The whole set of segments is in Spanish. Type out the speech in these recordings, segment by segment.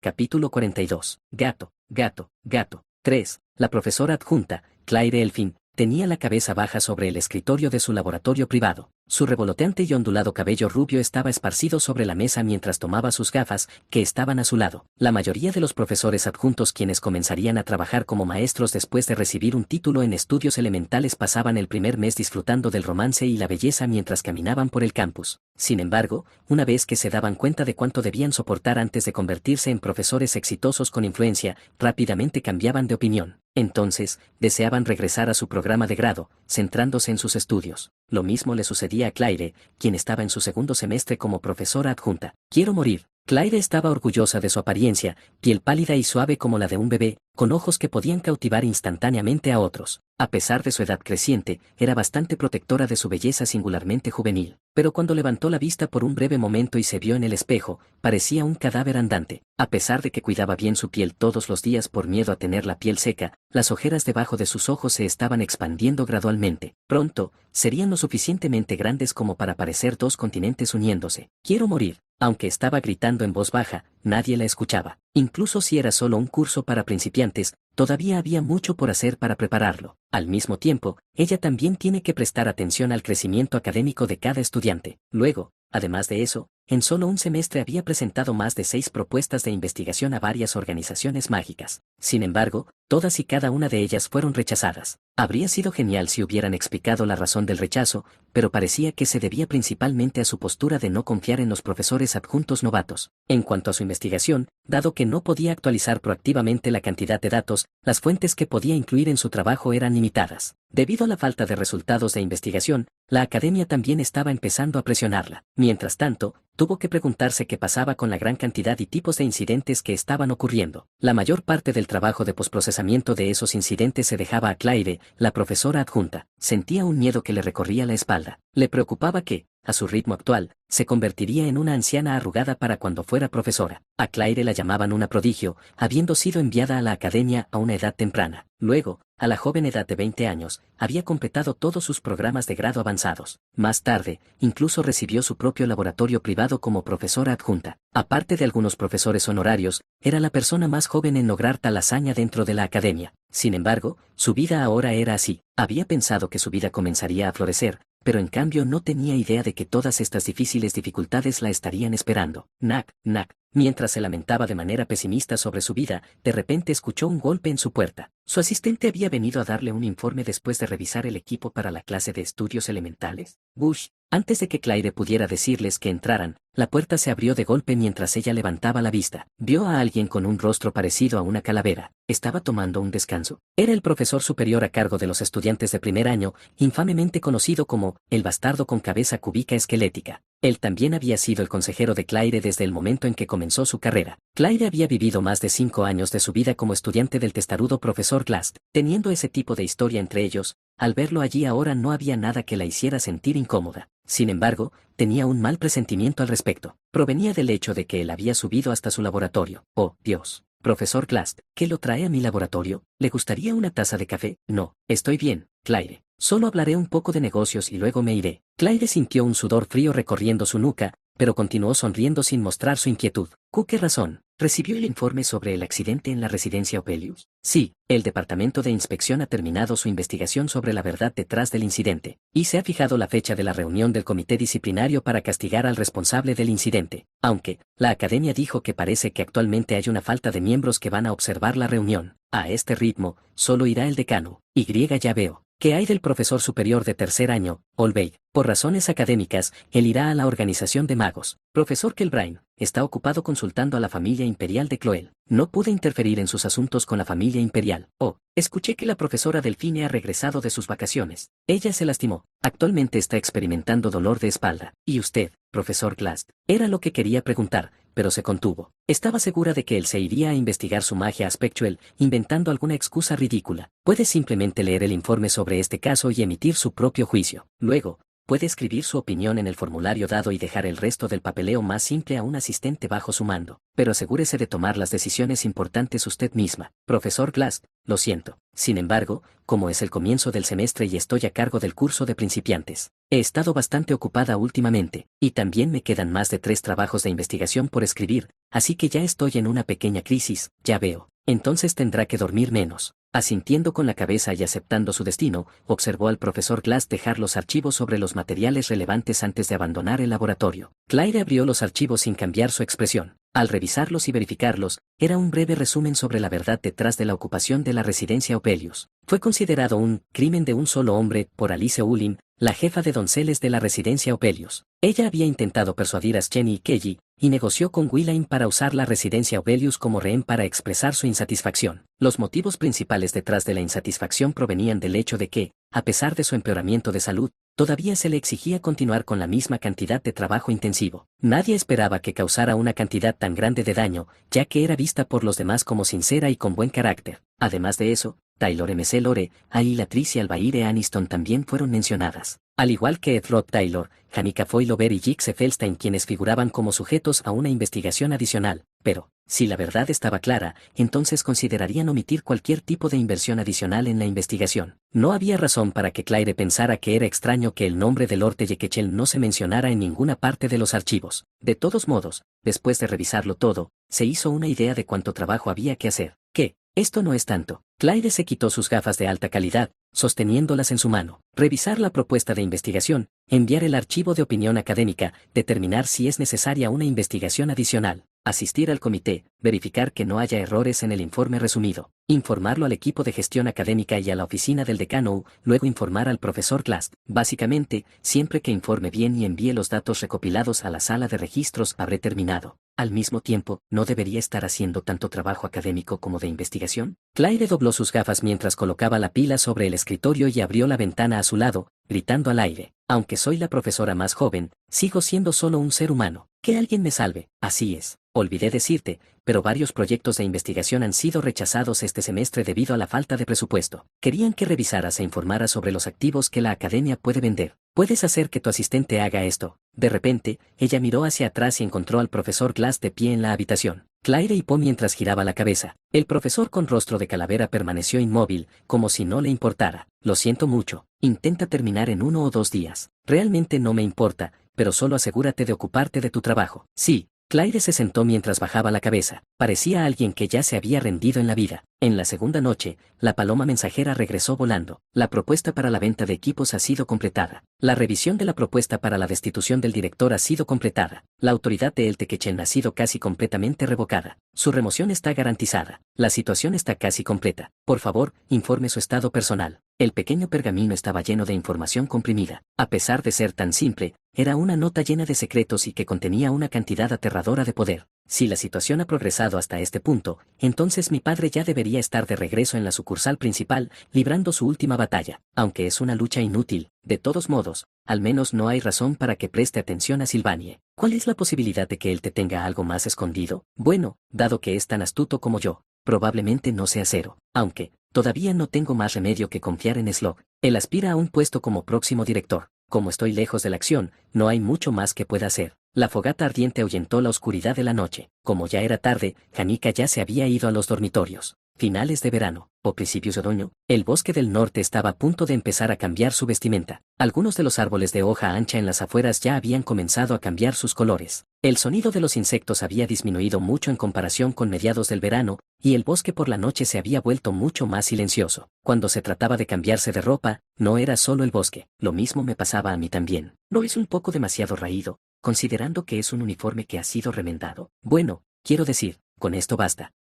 Capítulo 42. Gato, gato, gato. 3. La profesora adjunta, Claire Elfin, tenía la cabeza baja sobre el escritorio de su laboratorio privado. Su revoloteante y ondulado cabello rubio estaba esparcido sobre la mesa mientras tomaba sus gafas, que estaban a su lado. La mayoría de los profesores adjuntos quienes comenzarían a trabajar como maestros después de recibir un título en estudios elementales pasaban el primer mes disfrutando del romance y la belleza mientras caminaban por el campus. Sin embargo, una vez que se daban cuenta de cuánto debían soportar antes de convertirse en profesores exitosos con influencia, rápidamente cambiaban de opinión. Entonces, deseaban regresar a su programa de grado, centrándose en sus estudios. Lo mismo le sucedía a Claire, quien estaba en su segundo semestre como profesora adjunta. Quiero morir. Claire estaba orgullosa de su apariencia, piel pálida y suave como la de un bebé, con ojos que podían cautivar instantáneamente a otros. A pesar de su edad creciente, era bastante protectora de su belleza singularmente juvenil. Pero cuando levantó la vista por un breve momento y se vio en el espejo, parecía un cadáver andante. A pesar de que cuidaba bien su piel todos los días por miedo a tener la piel seca, las ojeras debajo de sus ojos se estaban expandiendo gradualmente. Pronto, serían lo suficientemente grandes como para parecer dos continentes uniéndose. Quiero morir. Aunque estaba gritando en voz baja, nadie la escuchaba. Incluso si era solo un curso para principiantes, todavía había mucho por hacer para prepararlo. Al mismo tiempo, ella también tiene que prestar atención al crecimiento académico de cada estudiante. Luego, además de eso, en solo un semestre había presentado más de 6 propuestas de investigación a varias organizaciones mágicas. Sin embargo, todas y cada una de ellas fueron rechazadas. Habría sido genial si hubieran explicado la razón del rechazo, pero parecía que se debía principalmente a su postura de no confiar en los profesores adjuntos novatos. En cuanto a su investigación, dado que no podía actualizar proactivamente la cantidad de datos, las fuentes que podía incluir en su trabajo eran limitadas. Debido a la falta de resultados de investigación, la academia también estaba empezando a presionarla. Mientras tanto, tuvo que preguntarse qué pasaba con la gran cantidad y tipos de incidentes que estaban ocurriendo. La mayor parte del trabajo de posprocesamiento de esos incidentes se dejaba a Claire, la profesora adjunta. Sentía un miedo que le recorría la espalda. Le preocupaba que, a su ritmo actual, se convertiría en una anciana arrugada para cuando fuera profesora. A Claire la llamaban una prodigio, habiendo sido enviada a la academia a una edad temprana. Luego, a la joven edad de 20 años, había completado todos sus programas de grado avanzados. Más tarde, incluso recibió su propio laboratorio privado como profesora adjunta. Aparte de algunos profesores honorarios, era la persona más joven en lograr tal hazaña dentro de la academia. Sin embargo, su vida ahora era así. Había pensado que su vida comenzaría a florecer, pero en cambio no tenía idea de que todas estas difíciles dificultades la estarían esperando. Knack, knack. Mientras se lamentaba de manera pesimista sobre su vida, de repente escuchó un golpe en su puerta. Su asistente había venido a darle un informe después de revisar el equipo para la clase de estudios elementales. Bush. Antes de que Claire pudiera decirles que entraran, la puerta se abrió de golpe mientras ella levantaba la vista. Vio a alguien con un rostro parecido a una calavera. ¿Estaba tomando un descanso? Era el profesor superior a cargo de los estudiantes de primer año, infamemente conocido como el bastardo con cabeza cúbica esquelética. Él también había sido el consejero de Claire desde el momento en que comenzó su carrera. Claire había vivido más de 5 años de su vida como estudiante del testarudo profesor Glass. Teniendo ese tipo de historia entre ellos, al verlo allí ahora no había nada que la hiciera sentir incómoda. Sin embargo, tenía un mal presentimiento al respecto. Provenía del hecho de que él había subido hasta su laboratorio. Oh, Dios. Profesor Glass, ¿qué lo trae a mi laboratorio? ¿Le gustaría una taza de café? No, estoy bien, Claire. Solo hablaré un poco de negocios y luego me iré. Claire sintió un sudor frío recorriendo su nuca, pero continuó sonriendo sin mostrar su inquietud. ¿Qué razón? ¿Recibió el informe sobre el accidente en la residencia Opelius? Sí, el Departamento de Inspección ha terminado su investigación sobre la verdad detrás del incidente, y se ha fijado la fecha de la reunión del comité disciplinario para castigar al responsable del incidente, aunque, la academia dijo que parece que actualmente hay una falta de miembros que van a observar la reunión. A este ritmo, solo irá el decano. Ya veo. ¿Qué hay del profesor superior de tercer año, Olveig? Por razones académicas, él irá a la organización de magos. Profesor Kelbrain está ocupado consultando a la familia imperial de Cloel. No pude interferir en sus asuntos con la familia imperial. Oh, escuché que la profesora Delfine ha regresado de sus vacaciones. Ella se lastimó. Actualmente está experimentando dolor de espalda. ¿Y usted, profesor Glass? Era lo que quería preguntar, pero se contuvo. Estaba segura de que él se iría a investigar su magia aspectual, inventando alguna excusa ridícula. Puede simplemente leer el informe sobre este caso y emitir su propio juicio. Luego, puede escribir su opinión en el formulario dado y dejar el resto del papeleo más simple a un asistente bajo su mando. Pero asegúrese de tomar las decisiones importantes usted misma. Profesor Glass, lo siento. Sin embargo, como es el comienzo del semestre y estoy a cargo del curso de principiantes, he estado bastante ocupada últimamente, y también me quedan más de 3 trabajos de investigación por escribir, así que ya estoy en una pequeña crisis, ya veo. Entonces tendrá que dormir menos. Asintiendo con la cabeza y aceptando su destino, observó al profesor Glass dejar los archivos sobre los materiales relevantes antes de abandonar el laboratorio. Claire abrió los archivos sin cambiar su expresión. Al revisarlos y verificarlos, era un breve resumen sobre la verdad detrás de la ocupación de la residencia Opelius. Fue considerado un crimen de un solo hombre por Alice Ullin, la jefa de donceles de la residencia Opelius. Ella había intentado persuadir a Jenny y Kelly, y negoció con Willain para usar la residencia Opelius como rehén para expresar su insatisfacción. Los motivos principales detrás de la insatisfacción provenían del hecho de que, a pesar de su empeoramiento de salud, todavía se le exigía continuar con la misma cantidad de trabajo intensivo. Nadie esperaba que causara una cantidad tan grande de daño, ya que era vista por los demás como sincera y con buen carácter. Además de eso, Taylor MC Lore, y Latricia Albaire Aniston también fueron mencionadas. Al igual que Ed Roth Taylor, Janica Foylover y Jixe Feldstein, quienes figuraban como sujetos a una investigación adicional. Pero, si la verdad estaba clara, entonces considerarían omitir cualquier tipo de inversión adicional en la investigación. No había razón para que Claire pensara que era extraño que el nombre de Lord Yekechel no se mencionara en ninguna parte de los archivos. De todos modos, después de revisarlo todo, se hizo una idea de cuánto trabajo había que hacer. ¿Qué? Esto no es tanto. Claire se quitó sus gafas de alta calidad, sosteniéndolas en su mano. Revisar la propuesta de investigación, enviar el archivo de opinión académica, determinar si es necesaria una investigación adicional, asistir al comité, verificar que no haya errores en el informe resumido, informarlo al equipo de gestión académica y a la oficina del decano, luego informar al profesor Glass. Básicamente, siempre que informe bien y envíe los datos recopilados a la sala de registros habré terminado. Al mismo tiempo, ¿no debería estar haciendo tanto trabajo académico como de investigación? Claire dobló sus gafas mientras colocaba la pila sobre el escritorio y abrió la ventana a su lado, gritando al aire. Aunque soy la profesora más joven, sigo siendo solo un ser humano. Que alguien me salve. Así es. Olvidé decirte, pero varios proyectos de investigación han sido rechazados este semestre debido a la falta de presupuesto. Querían que revisaras e informaras sobre los activos que la academia puede vender. ¿Puedes hacer que tu asistente haga esto? De repente, ella miró hacia atrás y encontró al profesor Glass de pie en la habitación. Claire hipó mientras giraba la cabeza. El profesor con rostro de calavera permaneció inmóvil, como si no le importara. Lo siento mucho. Intenta terminar en 1 o 2 días. Realmente no me importa, pero solo asegúrate de ocuparte de tu trabajo. Sí. Claire se sentó mientras bajaba la cabeza. Parecía alguien que ya se había rendido en la vida. En la segunda noche, la paloma mensajera regresó volando. La propuesta para la venta de equipos ha sido completada. La revisión de la propuesta para la destitución del director ha sido completada. La autoridad de El Tequechen ha sido casi completamente revocada. Su remoción está garantizada. La situación está casi completa. Por favor, informe su estado personal. El pequeño pergamino estaba lleno de información comprimida. A pesar de ser tan simple, era una nota llena de secretos y que contenía una cantidad aterradora de poder. Si la situación ha progresado hasta este punto, entonces mi padre ya debería estar de regreso en la sucursal principal, librando su última batalla. Aunque es una lucha inútil, de todos modos, al menos no hay razón para que preste atención a Sylvanie. ¿Cuál es la posibilidad de que él te tenga algo más escondido? Bueno, dado que es tan astuto como yo, probablemente no sea 0. Aunque, todavía no tengo más remedio que confiar en Slog. Él aspira a un puesto como próximo director. Como estoy lejos de la acción, no hay mucho más que pueda hacer. La fogata ardiente ahuyentó la oscuridad de la noche. Como ya era tarde, Janica ya se había ido a los dormitorios. Finales de verano, o principios de otoño, el bosque del norte estaba a punto de empezar a cambiar su vestimenta. Algunos de los árboles de hoja ancha en las afueras ya habían comenzado a cambiar sus colores. El sonido de los insectos había disminuido mucho en comparación con mediados del verano, y el bosque por la noche se había vuelto mucho más silencioso. Cuando se trataba de cambiarse de ropa, no era solo el bosque, lo mismo me pasaba a mí también. ¿No es un poco demasiado raído, considerando que es un uniforme que ha sido remendado? Bueno, quiero decir, con esto basta.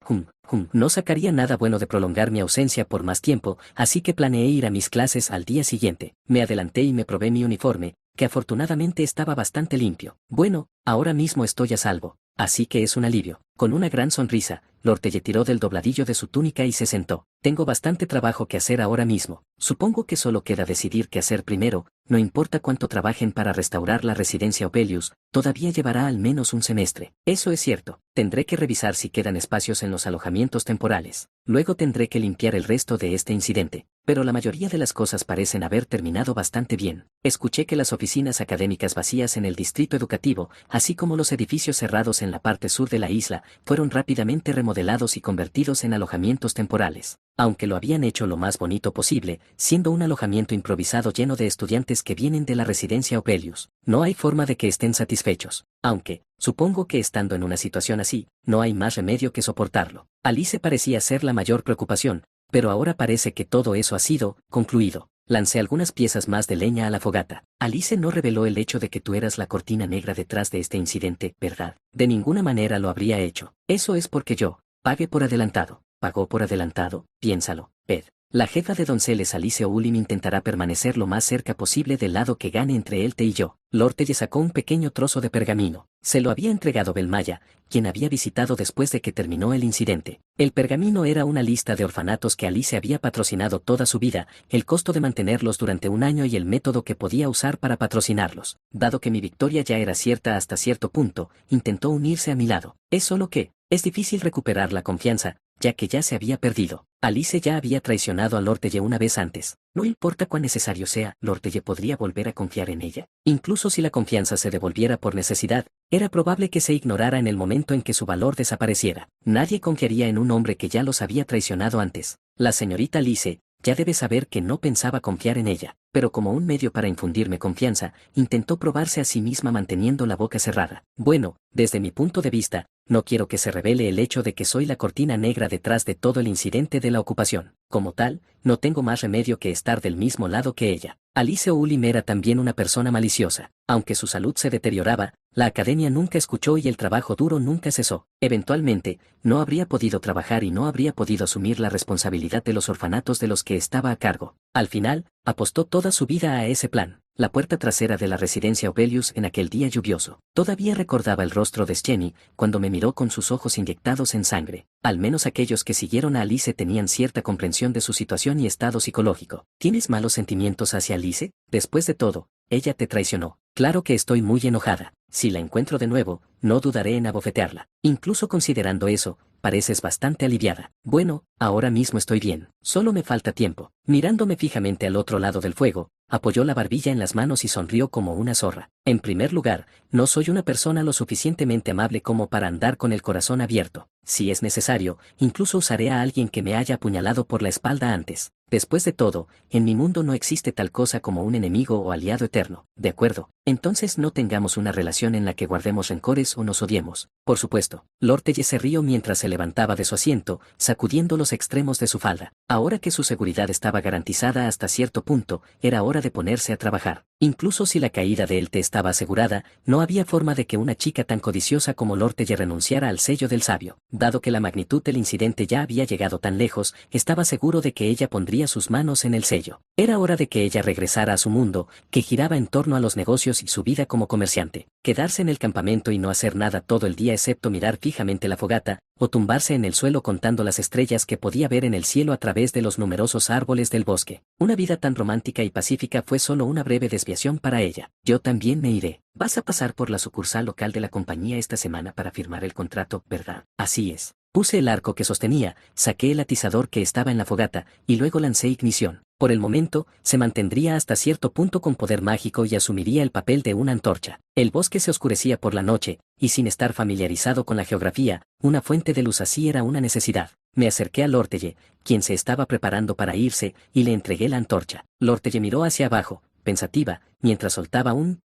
No sacaría nada bueno de prolongar mi ausencia por más tiempo, así que planeé ir a mis clases al día siguiente. Me adelanté y me probé mi uniforme, que afortunadamente estaba bastante limpio. Bueno, ahora mismo estoy a salvo, así que es un alivio. Con una gran sonrisa, Lortelle tiró del dobladillo de su túnica y se sentó. Tengo bastante trabajo que hacer ahora mismo. Supongo que solo queda decidir qué hacer primero, no importa cuánto trabajen para restaurar la residencia Opelius, todavía llevará al menos un semestre. Eso es cierto, tendré que revisar si quedan espacios en los alojamientos temporales. Luego tendré que limpiar el resto de este incidente, pero la mayoría de las cosas parecen haber terminado bastante bien. Escuché que las oficinas académicas vacías en el distrito educativo, así como los edificios cerrados en la parte sur de la isla, fueron rápidamente remodelados y convertidos en alojamientos temporales. Aunque lo habían hecho lo más bonito posible, siendo un alojamiento improvisado lleno de estudiantes que vienen de la residencia Opelius, no hay forma de que estén satisfechos. Aunque, supongo que estando en una situación así, no hay más remedio que soportarlo. Alice parecía ser la mayor preocupación, pero ahora parece que todo eso ha sido concluido. Lancé algunas piezas más de leña a la fogata. Alice no reveló el hecho de que tú eras la cortina negra detrás de este incidente, ¿verdad? De ninguna manera lo habría hecho. Eso es porque yo pagué por adelantado. ¿Pagó por adelantado? Piénsalo, Ed. La jefa de donceles Alice Ulim intentará permanecer lo más cerca posible del lado que gane entre Elte y yo. Lortelle sacó un pequeño trozo de pergamino. Se lo había entregado Belmaya, quien había visitado después de que terminó el incidente. El pergamino era una lista de orfanatos que Alice había patrocinado toda su vida, el costo de mantenerlos durante un año y el método que podía usar para patrocinarlos. Dado que mi victoria ya era cierta hasta cierto punto, intentó unirse a mi lado. Es solo que, es difícil recuperar la confianza, ya que ya se había perdido. Alice ya había traicionado a Lortelle una vez antes. No importa cuán necesario sea, Lortelle podría volver a confiar en ella. Incluso si la confianza se devolviera por necesidad, era probable que se ignorara en el momento en que su valor desapareciera. Nadie confiaría en un hombre que ya los había traicionado antes. La señorita Alice ya debe saber que no pensaba confiar en ella, pero como un medio para infundirme confianza, intentó probarse a sí misma manteniendo la boca cerrada. Bueno, desde mi punto de vista, no quiero que se revele el hecho de que soy la cortina negra detrás de todo el incidente de la ocupación. Como tal, no tengo más remedio que estar del mismo lado que ella. Alice Ulim era también una persona maliciosa. Aunque su salud se deterioraba, la academia nunca escuchó y el trabajo duro nunca cesó. Eventualmente, no habría podido trabajar y no habría podido asumir la responsabilidad de los orfanatos de los que estaba a cargo. Al final, apostó toda su vida a ese plan. La puerta trasera de la residencia Obelius en aquel día lluvioso. Todavía recordaba el rostro de Jenny cuando me miró con sus ojos inyectados en sangre. Al menos aquellos que siguieron a Alice tenían cierta comprensión de su situación y estado psicológico. ¿Tienes malos sentimientos hacia Alice? Después de todo, ella te traicionó. Claro que estoy muy enojada. Si la encuentro de nuevo, no dudaré en abofetearla. Incluso considerando eso, pareces bastante aliviada. Bueno, ahora mismo estoy bien. Solo me falta tiempo. Mirándome fijamente al otro lado del fuego, apoyó la barbilla en las manos y sonrió como una zorra. En primer lugar, no soy una persona lo suficientemente amable como para andar con el corazón abierto. Si es necesario, incluso usaré a alguien que me haya apuñalado por la espalda antes. Después de todo, en mi mundo no existe tal cosa como un enemigo o aliado eterno. ¿De acuerdo? Entonces no tengamos una relación en la que guardemos rencores o nos odiemos. Por supuesto. Lortelle se rió mientras se levantaba de su asiento, sacudiendo los extremos de su falda. Ahora que su seguridad estaba garantizada hasta cierto punto, era hora de ponerse a trabajar. Incluso si la caída de Elte estaba asegurada, no había forma de que una chica tan codiciosa como Lortelle renunciara al sello del sabio. Dado que la magnitud del incidente ya había llegado tan lejos, estaba seguro de que ella pondría sus manos en el sello. Era hora de que ella regresara a su mundo, que giraba en torno a los negocios y su vida como comerciante. Quedarse en el campamento y no hacer nada todo el día excepto mirar fijamente la fogata, o tumbarse en el suelo contando las estrellas que podía ver en el cielo a través de los numerosos árboles del bosque. Una vida tan romántica y pacífica fue solo una breve desviación para ella. Yo también me iré. Vas a pasar por la sucursal local de la compañía esta semana para firmar el contrato, ¿verdad? Así es. Puse el arco que sostenía, saqué el atizador que estaba en la fogata, y luego lancé ignición. Por el momento, se mantendría hasta cierto punto con poder mágico y asumiría el papel de una antorcha. El bosque se oscurecía por la noche, y sin estar familiarizado con la geografía, una fuente de luz así era una necesidad. Me acerqué a Lortelle, quien se estaba preparando para irse, y le entregué la antorcha. Lortelle miró hacia abajo, pensativa, mientras soltaba un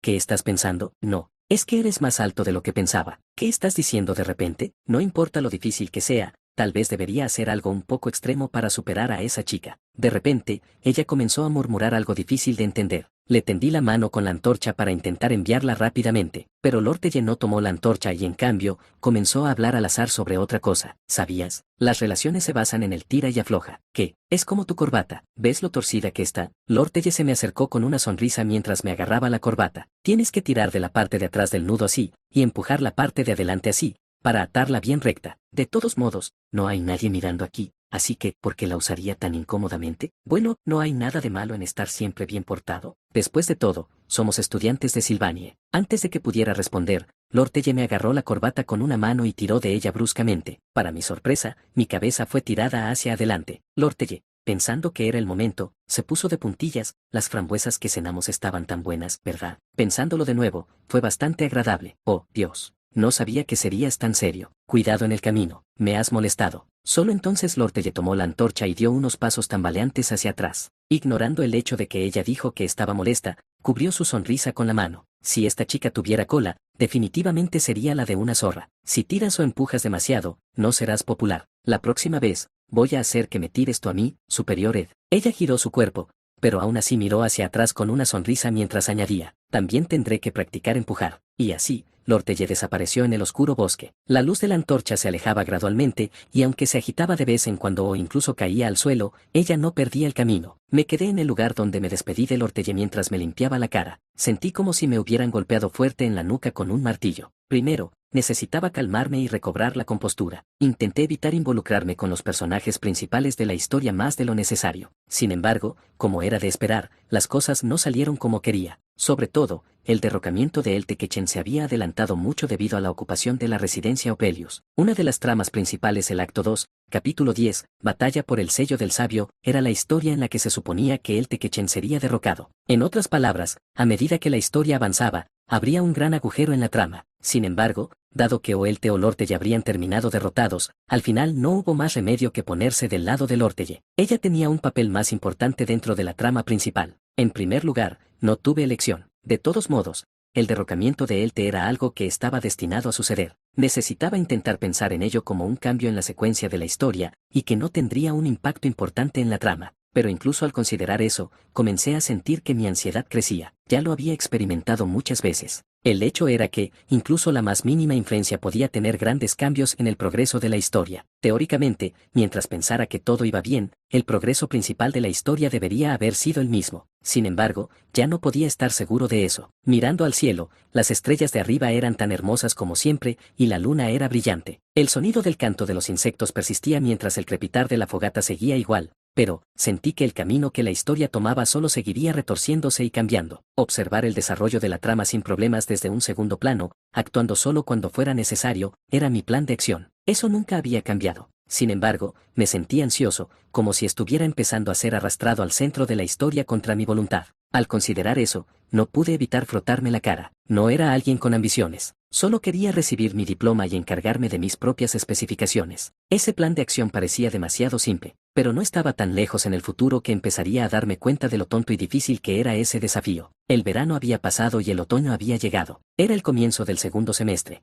¿Qué estás pensando? No. Es que eres más alto de lo que pensaba. ¿Qué estás diciendo de repente? No importa lo difícil que sea, tal vez debería hacer algo un poco extremo para superar a esa chica. De repente, ella comenzó a murmurar algo difícil de entender. Le tendí la mano con la antorcha para intentar enviarla rápidamente, pero Lortelle no tomó la antorcha y en cambio, comenzó a hablar al azar sobre otra cosa. ¿Sabías? Las relaciones se basan en el tira y afloja. ¿Qué? Es como tu corbata. ¿Ves lo torcida que está? Lortelle se me acercó con una sonrisa mientras me agarraba la corbata. Tienes que tirar de la parte de atrás del nudo así, y empujar la parte de adelante así, para atarla bien recta. De todos modos, no hay nadie mirando aquí. Así que, ¿por qué la usaría tan incómodamente? Bueno, no hay nada de malo en estar siempre bien portado. Después de todo, somos estudiantes de Sylvanie. Antes de que pudiera responder, Lortelle me agarró la corbata con una mano y tiró de ella bruscamente. Para mi sorpresa, mi cabeza fue tirada hacia adelante. Lortelle, pensando que era el momento, se puso de puntillas. Las frambuesas que cenamos estaban tan buenas, ¿verdad? Pensándolo de nuevo, fue bastante agradable. Oh, Dios. No sabía que serías tan serio. Cuidado en el camino. Me has molestado. Solo entonces Lortelle tomó la antorcha y dio unos pasos tambaleantes hacia atrás. Ignorando el hecho de que ella dijo que estaba molesta, cubrió su sonrisa con la mano. Si esta chica tuviera cola, definitivamente sería la de una zorra. Si tiras o empujas demasiado, no serás popular. La próxima vez, voy a hacer que me tires tú a mí, superior Ed. Ella giró su cuerpo, pero aún así miró hacia atrás con una sonrisa mientras añadía, también tendré que practicar empujar. Y así, Lortelle desapareció en el oscuro bosque. La luz de la antorcha se alejaba gradualmente, y aunque se agitaba de vez en cuando o incluso caía al suelo, ella no perdía el camino. Me quedé en el lugar donde me despedí de Lortelle mientras me limpiaba la cara. Sentí como si me hubieran golpeado fuerte en la nuca con un martillo. Primero, necesitaba calmarme y recobrar la compostura. Intenté evitar involucrarme con los personajes principales de la historia más de lo necesario. Sin embargo, como era de esperar, las cosas no salieron como quería. Sobre todo, el derrocamiento de El Tequechen se había adelantado mucho debido a la ocupación de la residencia Opelius. Una de las tramas principales, el acto 2, capítulo 10, Batalla por el sello del sabio, era la historia en la que se suponía que El Tequechen sería derrocado. En otras palabras, a medida que la historia avanzaba, habría un gran agujero en la trama. Sin embargo, dado que Oelte o Lortelle habrían terminado derrotados, al final no hubo más remedio que ponerse del lado de Lortelle. Ella tenía un papel más importante dentro de la trama principal. En primer lugar, no tuve elección. De todos modos, el derrocamiento de Elte era algo que estaba destinado a suceder. Necesitaba intentar pensar en ello como un cambio en la secuencia de la historia, y que no tendría un impacto importante en la trama. Pero incluso al considerar eso, comencé a sentir que mi ansiedad crecía. Ya lo había experimentado muchas veces. El hecho era que, incluso la más mínima influencia podía tener grandes cambios en el progreso de la historia. Teóricamente, mientras pensara que todo iba bien, el progreso principal de la historia debería haber sido el mismo. Sin embargo, ya no podía estar seguro de eso. Mirando al cielo, las estrellas de arriba eran tan hermosas como siempre, y la luna era brillante. El sonido del canto de los insectos persistía mientras el crepitar de la fogata seguía igual. Pero, sentí que el camino que la historia tomaba solo seguiría retorciéndose y cambiando. Observar el desarrollo de la trama sin problemas desde un segundo plano, actuando solo cuando fuera necesario, era mi plan de acción. Eso nunca había cambiado. Sin embargo, me sentí ansioso, como si estuviera empezando a ser arrastrado al centro de la historia contra mi voluntad. Al considerar eso, no pude evitar frotarme la cara. No era alguien con ambiciones. Solo quería recibir mi diploma y encargarme de mis propias especificaciones. Ese plan de acción parecía demasiado simple, pero no estaba tan lejos en el futuro que empezaría a darme cuenta de lo tonto y difícil que era ese desafío. El verano había pasado y el otoño había llegado. Era el comienzo del segundo semestre.